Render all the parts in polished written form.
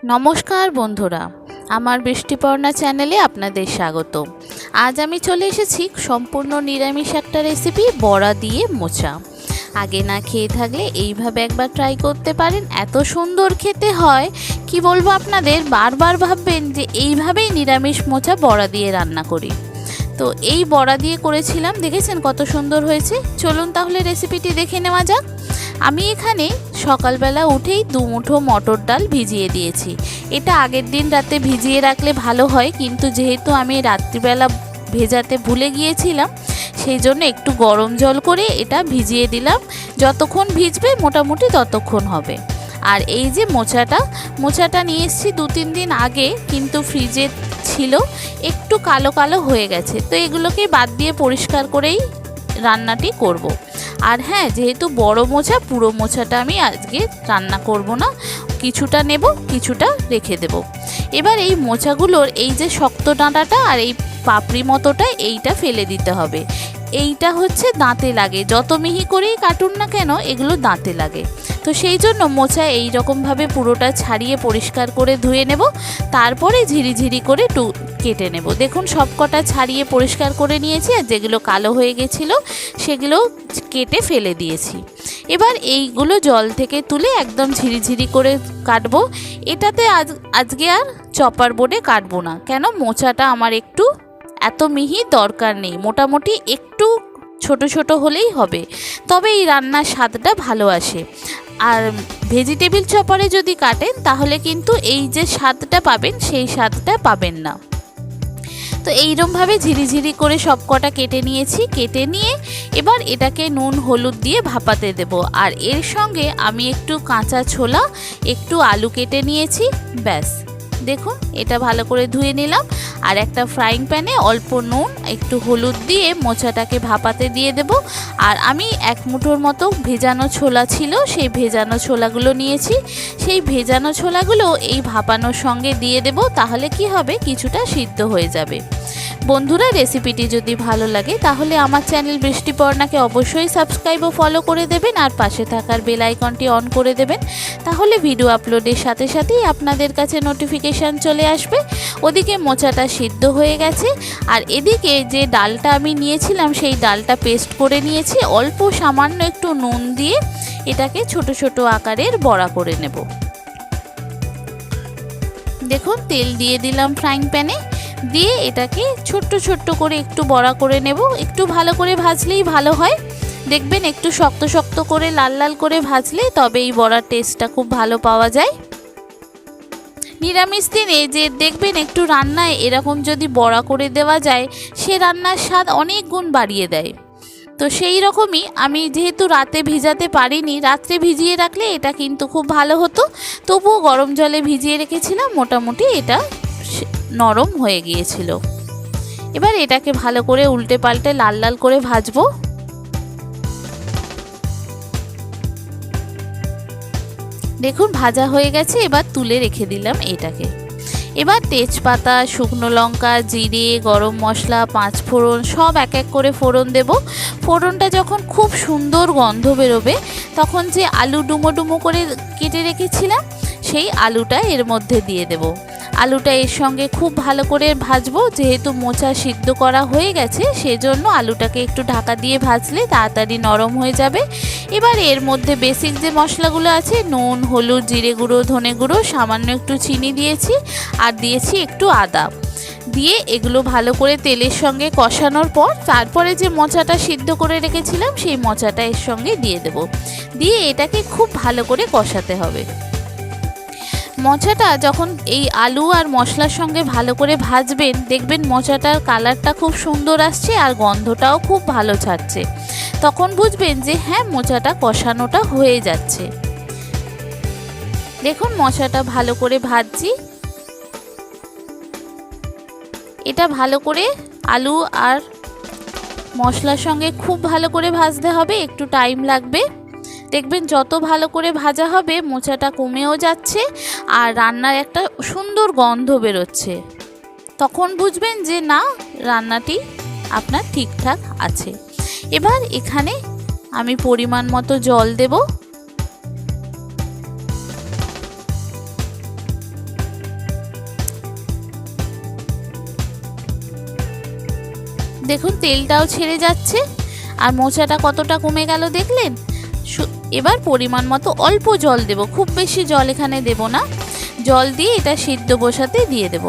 নমস্কার বন্ধুরা, আমার বৃষ্টিপর্ণা চ্যানেলে আপনাদের স্বাগত। আজ আমি চলে এসেছি সম্পূর্ণ নিরামিষ একটা রেসিপি, বড়া দিয়ে মোচা। আগে না খেয়ে থাকলে এইভাবে একবার ট্রাই করতে পারেন, এত সুন্দর খেতে হয় কি বলবো আপনাদের। বারবার ভাববেন যে এইভাবেই নিরামিষ মোচা বড়া দিয়ে রান্না করি। তো এই বড়া দিয়ে করেছিলাম, দেখেছেন কত সুন্দর হয়েছে। চলুন তাহলে রেসিপিটি দেখে নেওয়া যাক। আমি এখানে সকালবেলা উঠেই 2 মুঠো মটর ডাল ভিজিয়ে দিয়েছি। এটা আগের দিন রাতে ভিজিয়ে রাখলে ভালো হয়, কিন্তু যেহেতু আমি রাত্রিবেলা ভেজাতে ভুলে গিয়েছিলাম, সেই জন্য একটু গরম জল করে এটা ভিজিয়ে দিলাম। যতক্ষণ ভিজবে মোটামুটি ততক্ষণ হবে। আর এই যে মোচাটা নিয়ে এসেছি 2-3 দিন আগে, কিন্তু ফ্রিজে ছিল, একটু কালো কালো হয়ে গেছে। তো এগুলোকে বাদ দিয়ে পরিষ্কার করেই রান্নাটি করব। আর হ্যাঁ, যেহেতু বড় মোচা, পুরো মোচাটা আমি আজকে রান্না করব না, কিছুটা নেব, কিছুটা রেখে দেব। এবার এই মোচাগুলোর এই যে শক্ত ডাঁটাটা আর এই পাপড়ি মতোটা, এইটা ফেলে দিতে হবে। এইটা হচ্ছে দাঁতে লাগে, যত মিহি করেই কাটুন না কেন এগুলো দাঁতে লাগে। তো সেই জন্য মোচা এই রকমভাবে পুরোটা ছাড়িয়ে পরিষ্কার করে ধুয়ে নেব, তারপরে ঝিরিঝিরি করে কেটে নেব। দেখুন সবকটা ছাড়িয়ে পরিষ্কার করে নিয়েছি, আর যেগুলো কালো হয়ে গেছিলো সেগুলো কেটে ফেলে দিয়েছি। এবার এইগুলো জল থেকে তুলে একদম ঝিরিঝিরি করে কাটবো। এটাতে আজকে আর চপার বোর্ডে কাটবো না, কেন মোচাটা আমার একটু এত মিহি দরকার নেই, মোটামুটি একটু ছোট ছোট হলেই হবে, তবে এই রান্নার স্বাদটা ভালো আসে। আর ভেজিটেবিল চপারে যদি কাটেন তাহলে কিন্তু এই যে স্বাদটা পাবেন সেই স্বাদটা পাবেন না। তো এইরকমভাবে ঝিরিঝিরি করে সব কটা কেটে নিয়েছি। কেটে নিয়ে এবার এটাকে নুন হলুদ দিয়ে ভাপাতে দেব। আর এর সঙ্গে আমি একটু কাঁচা ছোলা, একটু আলু কেটে নিয়েছি, ব্যাস। দেখুন এটা ভালো করে ধুয়ে নিলাম। আর একটা ফ্রাইং প্যানে অল্প নুন, একটু হলুদ দিয়ে মোচাটাকে ভাপাতে দিয়ে দেব। আর আমি 1 মুঠোর মতো ভেজানো ছোলা ছিল, সেই ভেজানো ছোলাগুলো নিয়েছি। সেই ভেজানো ছোলাগুলো এই ভাপানোর সঙ্গে দিয়ে দেব, তাহলে কি হবে, কিছুটা সিদ্ধ হয়ে যাবে। বন্ধুরা, রেসিপিটি যদি ভালো লাগে তাহলে আমার চ্যানেল বৃষ্টিপর্ণাকে অবশ্যই সাবস্ক্রাইব ও ফলো করে দেবেন, আর পাশে থাকার বেল আইকনটি অন করে দেবেন। তাহলে ভিডিও আপলোডের সাথে সাথেই আপনাদের কাছে নোটিফিকেশান চলে আসবে। ওদিকে মোচাটা সিদ্ধ হয়ে গেছে, আর এদিকে যে ডালটা আমি নিয়েছিলাম সেই ডালটা পেস্ট করে নিয়েছি। অল্প সামান্য একটু নুন দিয়ে এটাকে ছোট ছোট আকারের বড়া করে নেব। দেখুন তেল দিয়ে দিলাম ফ্রাইং প্যানে, দিয়ে এটাকে ছোট্ট ছোট্ট করে একটু বড়া করে নেব। একটু ভালো করে ভাজলেই ভালো হয়, দেখবেন একটু শক্ত শক্ত করে লাল লাল করে ভাজলে তবে এই বড়ার টেস্টটা খুব ভালো পাওয়া যায়। নিরামিষ দিনে যে দেখবেন একটু রান্নায় এরকম যদি বড়া করে দেওয়া যায়, সে রান্নার স্বাদ অনেক গুণ বাড়িয়ে দেয়। তো সেই রকমই আমি যেহেতু রাতে ভিজাতে পারিনি, রাত্রে ভিজিয়ে রাখলে এটা কিন্তু খুব ভালো হতো। তবুও গরম জলে ভিজিয়ে রেখেছিলাম, মোটামুটি এটা নরম হয়ে গিয়েছিল। এবার এটাকে ভালো করে উল্টে পাল্টে লাল লাল করে ভাজবো। দেখুন ভাজা হয়ে গেছে, এবার তুলে রেখে দিলাম এটাকে। এবার তেজপাতা, শুকনো লঙ্কা, জিরে, গরম মশলা, 5 ফোড়ন সব এক এক করে ফোড়ন দেব। ফোড়নটা যখন খুব সুন্দর গন্ধ বেরোবে, তখন যে আলু ডুমো ডুমো করে কেটে রেখেছিলাম সেই আলুটা এর মধ্যে দিয়ে দেব। আলুটা এর সঙ্গে খুব ভালো করে ভাজবো, যেহেতু মোচা সিদ্ধ করা হয়ে গেছে সেজন্য আলুটাকে একটু ঢাকা দিয়ে ভাজলে তাড়াতাড়ি নরম হয়ে যাবে। এবার এর মধ্যে বেসিক যে মশলাগুলো আছে, নুন, হলুদ, জিরে গুঁড়ো, ধনে গুঁড়ো, সামান্য একটু চিনি দিয়েছি, আর দিয়েছি একটু আদা দিয়ে এগুলো ভালো করে তেলের সঙ্গে কষানোর পর তারপরে যে মোচাটা সিদ্ধ করে রেখেছিলাম সেই মোচাটা এর সঙ্গে দিয়ে দেব। দিয়ে এটাকে খুব ভালো করে কষাতে হবে। মোচাটা যখন এই আলু আর মশলার সঙ্গে ভালো করে ভাজবেন, দেখবেন মোচাটার কালারটা খুব সুন্দর আসছে আর গন্ধটাও খুব ভালো ছাড়ছে। তখন বুঝবেন যে হ্যাঁ, মোচাটা কষানোটা হয়ে যাচ্ছে। দেখুন মোচাটা ভালো করে ভাজছি। এটা ভালো করে আলু আর মশলার সঙ্গে খুব ভালো করে ভাজতে হবে, একটু টাইম লাগবে। দেখবেন যত ভালো করে ভাজা হবে মোচাটা কমেও যাচ্ছে আর রান্নার একটা সুন্দর গন্ধ বেরোচ্ছে। তখন বুঝবেন যে না, রান্নাটি আপনার ঠিকঠাক আছে। এবার এখানে আমি পরিমাণ মতো জল দেব। দেখুন তেলটাও ছেড়ে যাচ্ছে আর মোচাটা কতটা কমে গেল দেখলেন। এবার পরিমাণ মতো অল্প জল দেব, খুব বেশি জল এখানে দেব না। জল দিয়ে এটা সিদ্ধ বসাতে দিয়ে দেব।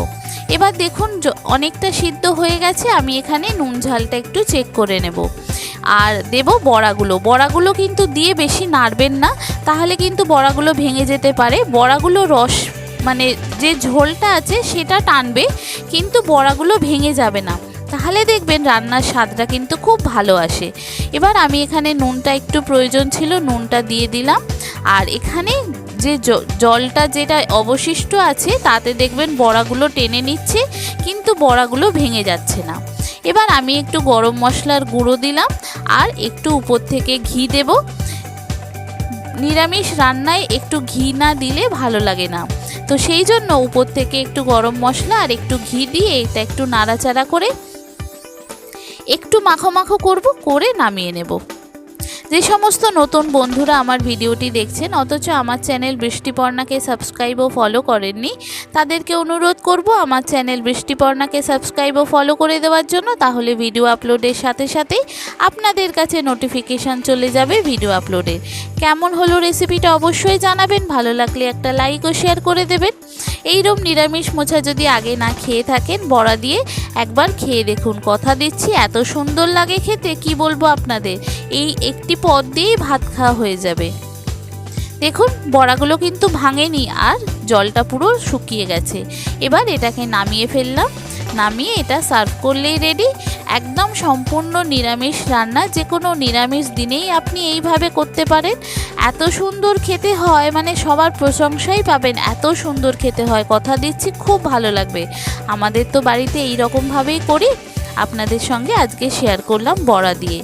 এবার দেখুন অনেকটা সিদ্ধ হয়ে গেছে, আমি এখানে নুন ঝালটা একটু চেক করে নেব। আর দেব বড়াগুলো কিন্তু দিয়ে বেশি নাড়বেন না, তাহলে কিন্তু বড়াগুলো ভেঙে যেতে পারে। বড়াগুলো রস মানে যে ঝোলটা আছে সেটা টানবে, কিন্তু বড়াগুলো ভেঙে যাবে না, তাহলে দেখবেন রান্নার স্বাদটা কিন্তু খুব ভালো আসে। এবার আমি এখানে নুনটা একটু প্রয়োজন ছিল, নুনটা দিয়ে দিলাম। আর এখানে যে জলটা যেটা অবশিষ্ট আছে তাতে দেখবেন বড়াগুলো টেনে নিচ্ছে, কিন্তু বড়াগুলো ভেঙে যাচ্ছে না। এবার আমি একটু গরম মশলার গুঁড়ো দিলাম আর একটু উপর থেকে ঘি দেব। নিরামিষ রান্নায় একটু ঘি না দিলে ভালো লাগে না, তো সেই জন্য উপর থেকে একটু গরম মশলা আর একটু ঘি দিয়ে এটা একটু নাড়াচাড়া করে একটু মাখো মাখো করব, করে নামিয়ে নেব। যে সমস্ত নতুন বন্ধুরা আমার ভিডিওটি দেখছেন অথচ আমার চ্যানেল বৃষ্টিপর্ণাকে সাবস্ক্রাইব ও ফলো করেননি, তাদেরকে অনুরোধ করব আমার চ্যানেল বৃষ্টিপর্ণাকে সাবস্ক্রাইব ও ফলো করে দেওয়ার জন্য। তাহলে ভিডিও আপলোডের সাথে সাথেই আপনাদের কাছে নোটিফিকেশান চলে যাবে ভিডিও আপলোডের। কেমন হলো রেসিপিটা অবশ্যই জানাবেন, ভালো লাগলে একটা লাইক ও শেয়ার করে দেবেন। এইরকম নিরামিষ মোচা যদি আগে না খেয়ে থাকেন বড়া দিয়ে একবার খেয়ে দেখুন, কথা দিচ্ছি এত সুন্দর লাগে খেতে কি বলবো আপনাদের। এই একটি পদ দিয়েই ভাত খাওয়া হয়ে যাবে। দেখুন বড়াগুলো কিন্তু ভাঙেনি আর জলটা পুরো শুকিয়ে গেছে। এবার এটাকে নামিয়ে ফেললাম, নামিয়ে এটা সার্ভ করলেই রেডি। একদম সম্পূর্ণ নিরামিষ রান্না, যে কোনো নিরামিষ দিনেই আপনি এইভাবে করতে পারেন। এত সুন্দর খেতে হয়, মানে সবার প্রশংসাই পাবেন, এত সুন্দর খেতে হয়, কথা দিচ্ছি খুব ভালো লাগবে। আমাদের তো বাড়িতে এই রকমভাবেই করি, আপনাদের সঙ্গে আজকে শেয়ার করলাম বড়া দিয়ে।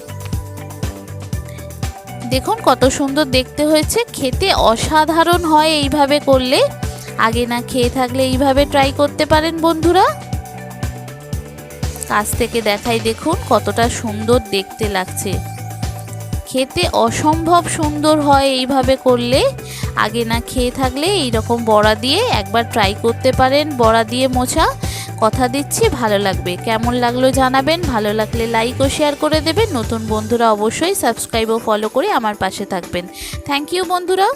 দেখুন কত সুন্দর দেখতে হয়েছে, খেতে অসাধারণ হয় এইভাবে করলে। আগে না খেয়ে থাকলে এইভাবে ট্রাই করতে পারেন বন্ধুরা। কাছ থেকে দেখাই, দেখুন কতটা সুন্দর দেখতে লাগছে, খেতে অসম্ভব সুন্দর হয় এইভাবে করলে। আগে না খেয়ে থাকলে এই রকম বড়া দিয়ে একবার ট্রাই করতে পারেন, বড়া দিয়ে মোচা, কথা দিচ্ছি ভালো লাগবে। কেমন লাগলো জানাবেন, ভালো লাগলে লাইক ও শেয়ার করে দেবেন। নতুন বন্ধুরা অবশ্যই সাবস্ক্রাইব ও ফলো করে আমার পাশে থাকবেন। থ্যাংক ইউ বন্ধুরা।